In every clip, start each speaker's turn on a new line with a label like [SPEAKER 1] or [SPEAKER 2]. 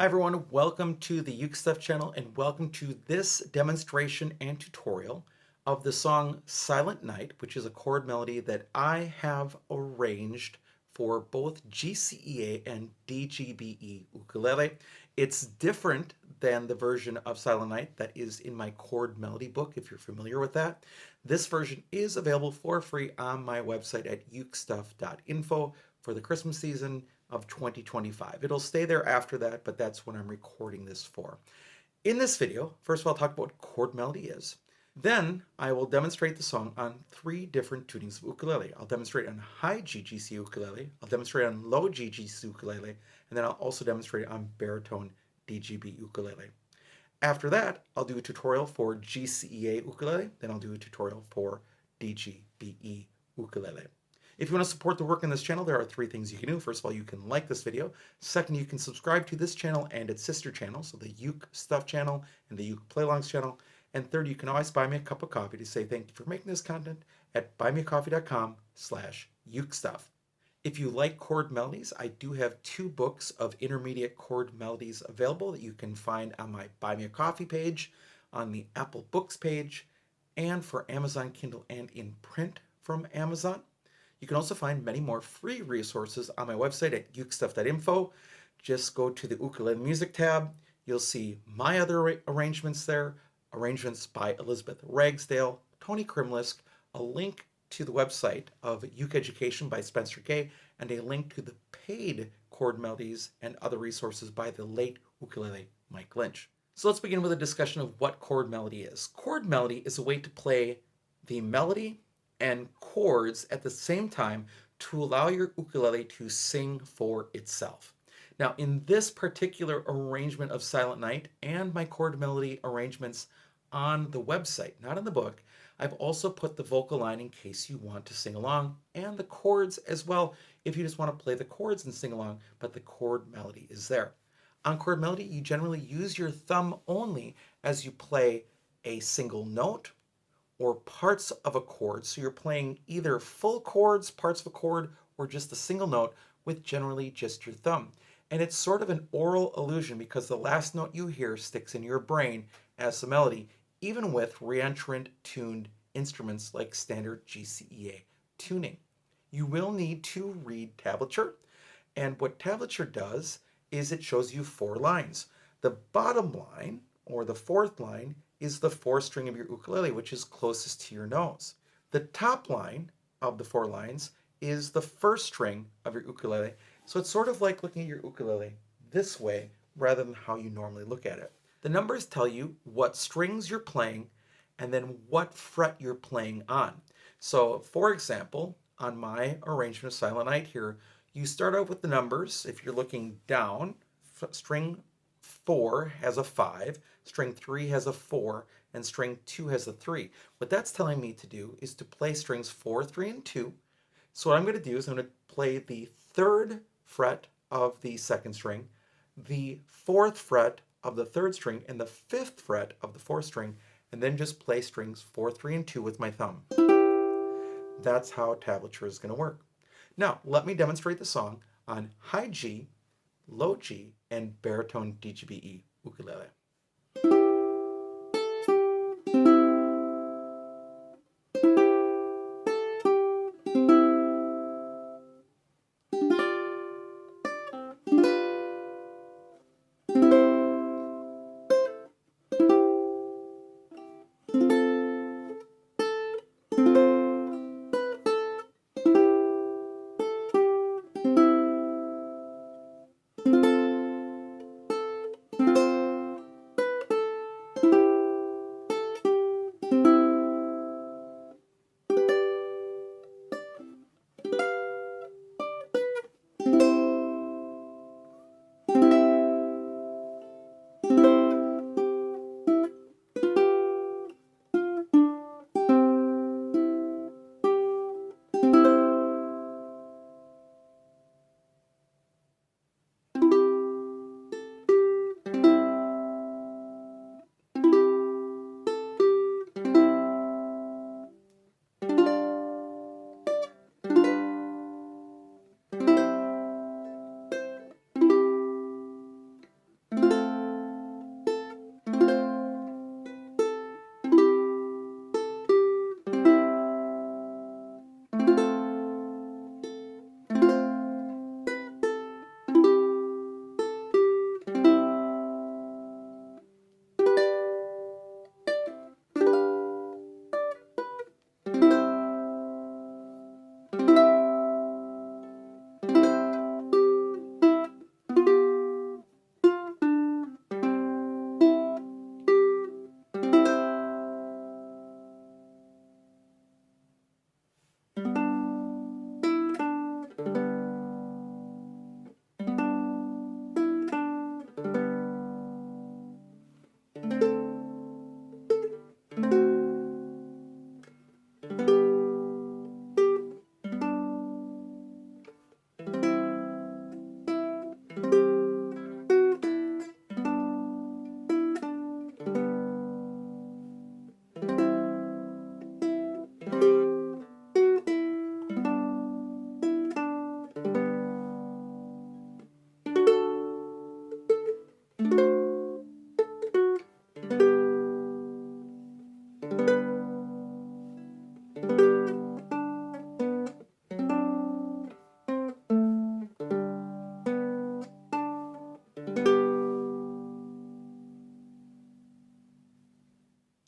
[SPEAKER 1] Hi everyone, welcome to the Uke Stuff channel and welcome to this demonstration and tutorial of the song Silent Night, which is a chord melody that I have arranged for both GCEA and DGBE Ukulele. It's different than the version of Silent Night that is in my Chord Melody book, if you're familiar with that. This version is available for free on my website at ukestuff.info for the Christmas season of 2025. It'll stay there after that, but that's when I'm recording this for. In this video, first of all, I'll talk about what chord melody is. Then I will demonstrate the song on 3 different tunings of ukulele. I'll demonstrate on high G GC ukulele, I'll demonstrate on low G GC ukulele, and then I'll also demonstrate on baritone DGB ukulele. After that, I'll do a tutorial for GCEA ukulele, then I'll do a tutorial for DGBE ukulele. If you want to support the work on this channel, there are 3 things you can do. First of all, you can like this video. Second, you can subscribe to this channel and its sister channel, so the Uke Stuff channel and the Uke Playlongs channel. And third, you can always buy me a cup of coffee to say thank you for making this content at buymeacoffee.com/ukestuff. If you like chord melodies, I do have 2 books of intermediate chord melodies available that you can find on my Buy Me a Coffee page, on the Apple Books page, and for Amazon Kindle and in print from Amazon. You can also find many more free resources on my website at ukestuff.info. Just go to the Ukulele Music tab. You'll see my other arrangements there, arrangements by Elizabeth Ragsdale, Tony Krimlisk, a link to the website of Uke Education by Spencer Gay, and a link to the paid chord melodies and other resources by the late ukulele Mike Lynch. So let's begin with a discussion of what chord melody is. Chord melody is a way to play the melody and chords at the same time to allow your ukulele to sing for itself. Now, in this particular arrangement of Silent Night and my chord melody arrangements on the website, not in the book, I've also put the vocal line in case you want to sing along, and the chords as well if you just want to play the chords and sing along, but the chord melody is there. On chord melody, you generally use your thumb only as you play a single note or parts of a chord. So you're playing either full chords, parts of a chord, or just a single note with generally just your thumb. And it's sort of an oral illusion because the last note you hear sticks in your brain as the melody, even with reentrant tuned instruments like standard GCEA tuning. You will need to read tablature. And what tablature does is it shows you 4 lines. The bottom line, or the 4th line, is the 4th string of your ukulele, which is closest to your nose. The top line of the 4 lines is the 1st string of your ukulele. So it's sort of like looking at your ukulele this way rather than how you normally look at it. The numbers tell you what strings you're playing and then what fret you're playing on. So for example, on my arrangement of Silent Night here, you start out with the numbers. If you're looking down, string 4 has a 5, string 3 has a 4, and string 2 has a 3. What that's telling me to do is to play strings 4, 3, and 2. So what I'm going to do is I'm going to play the 3rd fret of the 2nd string, the 4th fret of the 3rd string, and the 5th fret of the 4th string, and then just play strings 4, 3, and 2 with my thumb. That's how tablature is going to work. Now, let me demonstrate the song on high G, low G, and baritone DGBE ukulele.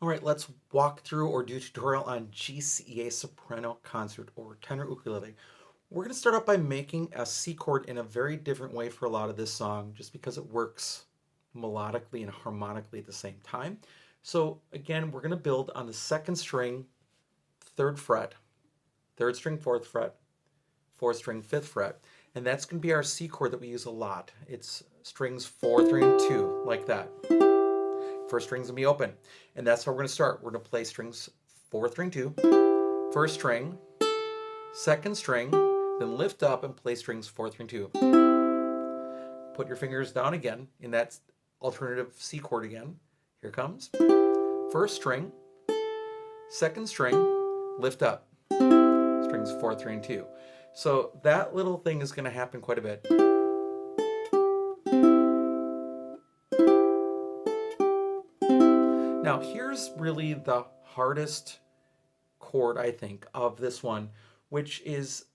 [SPEAKER 1] All right, let's walk through or do a tutorial on GCEA soprano concert or tenor ukulele. We're going to start out by making a C chord in a very different way for a lot of this song, just because it works melodically and harmonically at the same time. So again, we're going to build on the second string, third fret, third string, fourth fret, fourth string, fifth fret, and that's going to be our C chord that we use a lot. It's strings 4, 3, and 2, like that. First string's gonna be open, and that's how we're gonna start. We're gonna play strings 4, 3, and 2, first string, second string, then lift up and play strings 4, 3, and 2. Put your fingers down again in that alternative C chord again. Here comes. First string, second string, lift up. Strings 4, 3, and 2. So that little thing is gonna happen quite a bit. Now here's really the hardest chord, I think, of this one, which is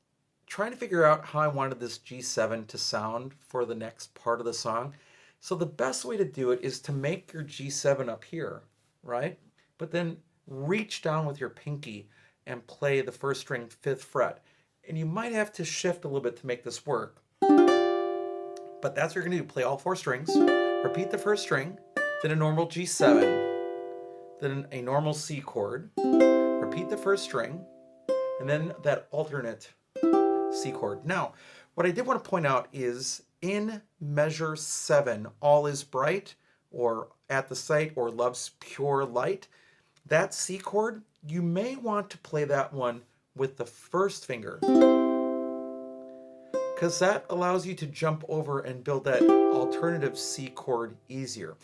[SPEAKER 1] trying to figure out how I wanted this G7 to sound for the next part of the song. So the best way to do it is to make your G7 up here, right? But then reach down with your pinky and play the first string, 5th fret. And you might have to shift a little bit to make this work. But that's what you're gonna do, play all 4 strings, repeat the first string, then a normal G7, then a normal C chord, repeat the first string, and then that alternate C chord. Now, what I did want to point out is in measure 7, All is Bright, or At the Sight, or Love's Pure Light, that C chord, you may want to play that one with the first finger, because that allows you to jump over and build that alternative C chord easier.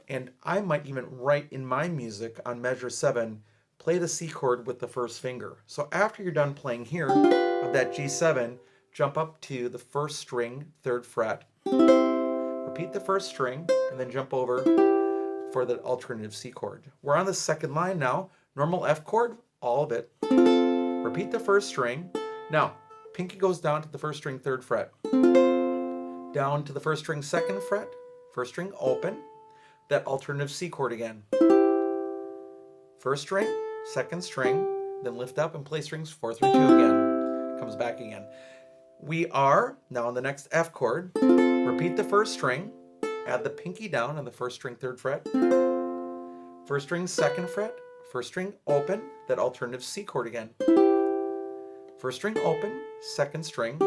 [SPEAKER 1] And I might even write in my music on measure 7, play the C chord with the first finger. So after you're done playing here of that G7, jump up to the first string, 3rd fret, repeat the first string, and then jump over for the alternative C chord. We're on the second line now, normal F chord, all of it. Repeat the first string. Now, pinky goes down to the first string, 3rd fret, down to the first string, 2nd fret, first string open, that alternative C chord again. First string, second string, then lift up and play strings 4, 3, 2 again. Comes back again. We are now on the next F chord. Repeat the first string, add the pinky down on the first string, 3rd fret. First string, 2nd fret, first string open, that alternative C chord again. First string open, second string,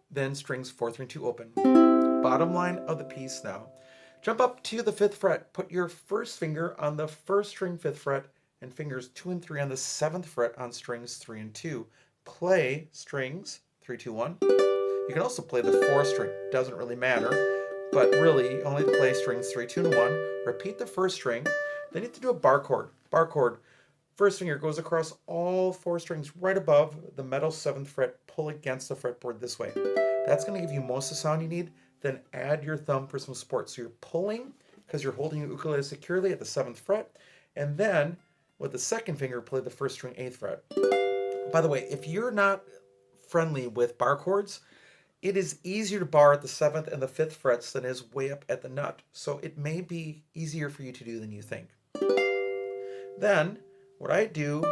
[SPEAKER 1] then strings 4, 3, 2 open. Bottom line of the piece now. Jump up to the 5th fret. Put your first finger on the first string, 5th fret, and fingers 2 and 3 on the 7th fret on strings 3 and 2. Play strings 3, 2, 1. You can also play the 4th string. Doesn't really matter, but really you only play strings 3, 2, and 1. Repeat the first string. Then you have to do a bar chord. Bar chord. First finger goes across all 4 strings right above the metal 7th fret. Pull against the fretboard this way. That's going to give you most of the sound you need. Then add your thumb for some support. So you're pulling because you're holding your ukulele securely at the 7th fret. And then with the second finger, play the first string, 8th fret. By the way, if you're not friendly with bar chords, it is easier to bar at the 7th and the 5th frets than it is way up at the nut. So it may be easier for you to do than you think. Then what I do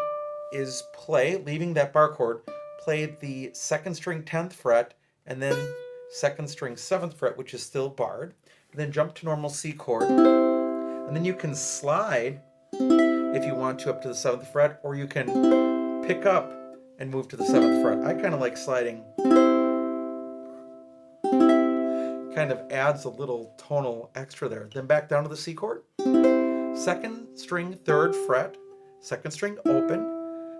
[SPEAKER 1] is play, leaving that bar chord, play the second string 10th fret, and then second string 7th fret, which is still barred, and then jump to normal C chord, and then you can slide if you want to up to the 7th fret, or you can pick up and move to the 7th fret. I kind of like sliding. Kind of adds a little tonal extra there. Then back down to the C chord, second string 3rd fret, second string open.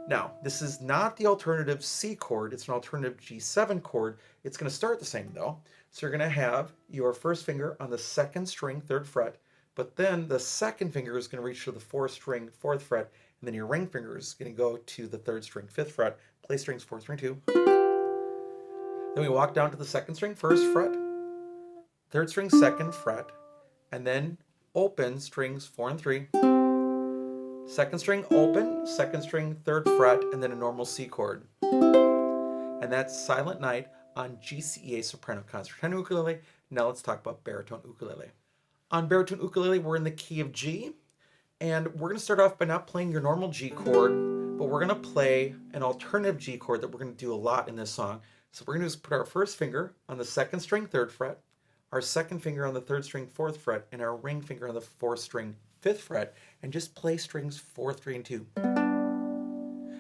[SPEAKER 1] Now, this is not the alternative C chord, it's an alternative G7 chord. It's going to start the same though. So you're going to have your first finger on the second string, 3rd fret, but then the second finger is going to reach to the 4th string, 4th fret, and then your ring finger is going to go to the 3rd string, 5th fret, play strings 4th string 2. Then we walk down to the 2nd string, 1st fret, 3rd string, 2nd fret, and then open strings 4 and 3. 2nd string open, 2nd string 3rd fret, and then a normal C chord. And that's Silent Night on GCEA Soprano Concertina Ukulele. Now let's talk about baritone ukulele. On baritone ukulele, we're in the key of G, and we're going to start off by not playing your normal G chord, but we're going to play an alternative G chord that we're going to do a lot in this song. So we're going to just put our first finger on the 2nd string, 3rd fret, our second finger on the 3rd string, 4th fret, and our ring finger on the 4th string, 5th fret, and just play strings 4, 3, and 2.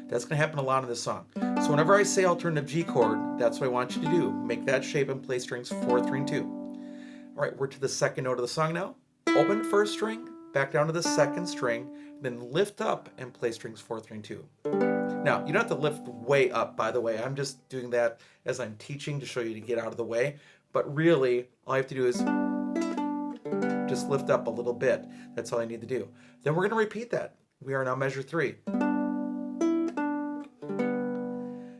[SPEAKER 1] That's going to happen a lot in this song. So whenever I say alternative G chord, that's what I want you to do. Make that shape and play strings 4, 3, and 2. All right, we're to the second note of the song now. Open 1st string, back down to the 2nd string, then lift up and play strings 4, 3, and 2. Now, you don't have to lift way up, by the way. I'm just doing that as I'm teaching to show you to get out of the way. But really, all you have to do is just lift up a little bit. That's all I need to do. Then we're going to repeat that. We are now measure 3.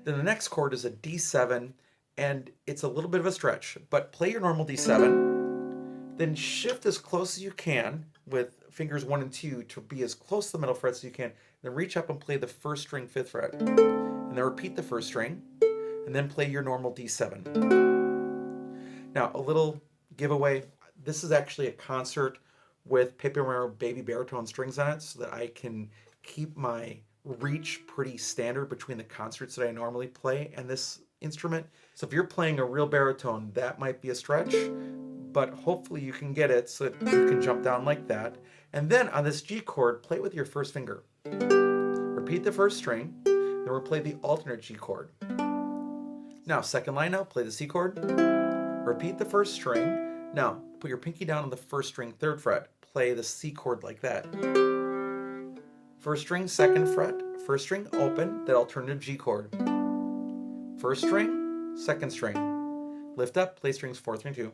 [SPEAKER 1] Then the next chord is a D7, and it's a little bit of a stretch, but play your normal D7, then shift as close as you can with fingers 1 and 2 to be as close to the middle frets as you can, then reach up and play the 1st string, 5th fret, and then repeat the 1st string, and then play your normal D7. Now, a little giveaway, this is actually a concert with Paper Mario baby baritone strings on it so that I can keep my reach pretty standard between the concerts that I normally play and this instrument. So if you're playing a real baritone, that might be a stretch, but hopefully you can get it so that you can jump down like that. And then on this G chord, play it with your first finger. Repeat the 1st string, then we'll play the alternate G chord. Now, second line now, play the C chord. Repeat the 1st string. Now, put your pinky down on the 1st string, 3rd fret. Play the C chord like that. 1st string, 2nd fret, 1st string open, that alternative G chord. 1st string, 2nd string. Lift up, play strings 4, 3, and 2.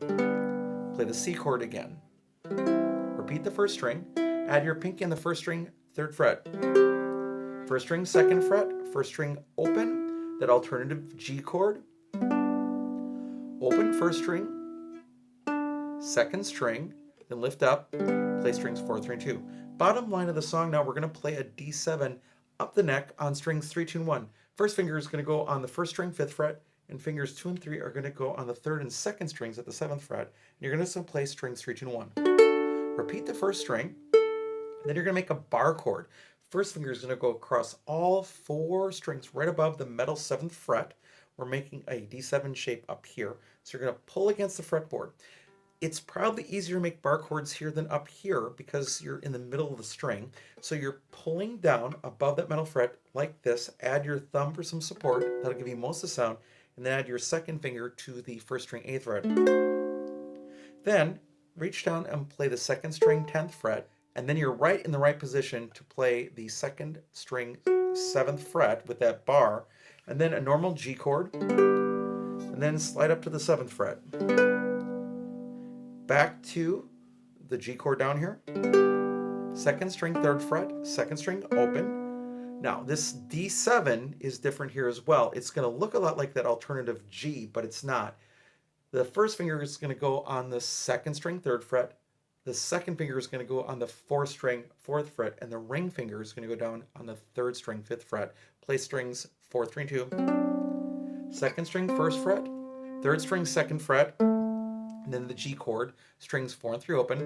[SPEAKER 1] Play the C chord again. Repeat the 1st string, add your pinky on the 1st string, 3rd fret. 1st string, 2nd fret, 1st string open, that alternative G chord. Open 1st string, 2nd string, then lift up, play strings 4, 3, and 2. Bottom line of the song now, we're going to play a D7 up the neck on strings 3, 2, and 1. First finger is going to go on the 1st string, 5th fret, and fingers 2 and 3 are going to go on the 3rd and 2nd strings at the 7th fret. And you're going to play strings 3, 2, and 1. Repeat the 1st string, then you're going to make a bar chord. First finger is going to go across all 4 strings right above the metal 7th fret. We're making a D7 shape up here. So you're going to pull against the fretboard. It's probably easier to make bar chords here than up here because you're in the middle of the string. So you're pulling down above that metal fret like this. Add your thumb for some support. That'll give you most of the sound. And then add your second finger to the 1st string, 8th fret. Then reach down and play the 2nd string, 10th fret. And then you're right in the right position to play the 2nd string, 7th fret with that bar. And then a normal G chord. And then slide up to the 7th fret. Back to the G chord down here. 2nd string, 3rd fret, 2nd string open. Now this D7 is different here as well. It's going to look a lot like that alternative G, but it's not. The first finger is going to go on the 2nd string, 3rd fret. The second finger is going to go on the 4th string, 4th fret, and the ring finger is going to go down on the 3rd string, 5th fret. Play strings 4, 3, and 2. 2nd string, 1st fret, 3rd string, 2nd fret, and then the G chord, strings 4 and 3 open,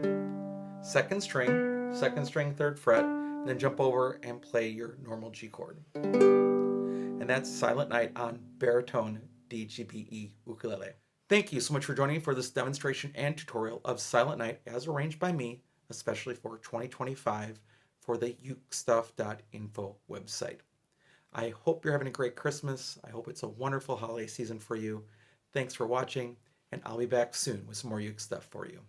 [SPEAKER 1] 2nd string, 2nd string, 3rd fret, and then jump over and play your normal G chord. And that's Silent Night on baritone DGBE ukulele. Thank you so much for joining me for this demonstration and tutorial of Silent Night as arranged by me, especially for 2025 for the ukestuff.info website. I hope you're having a great Christmas. I hope it's a wonderful holiday season for you. Thanks for watching, and I'll be back soon with some more uke stuff for you.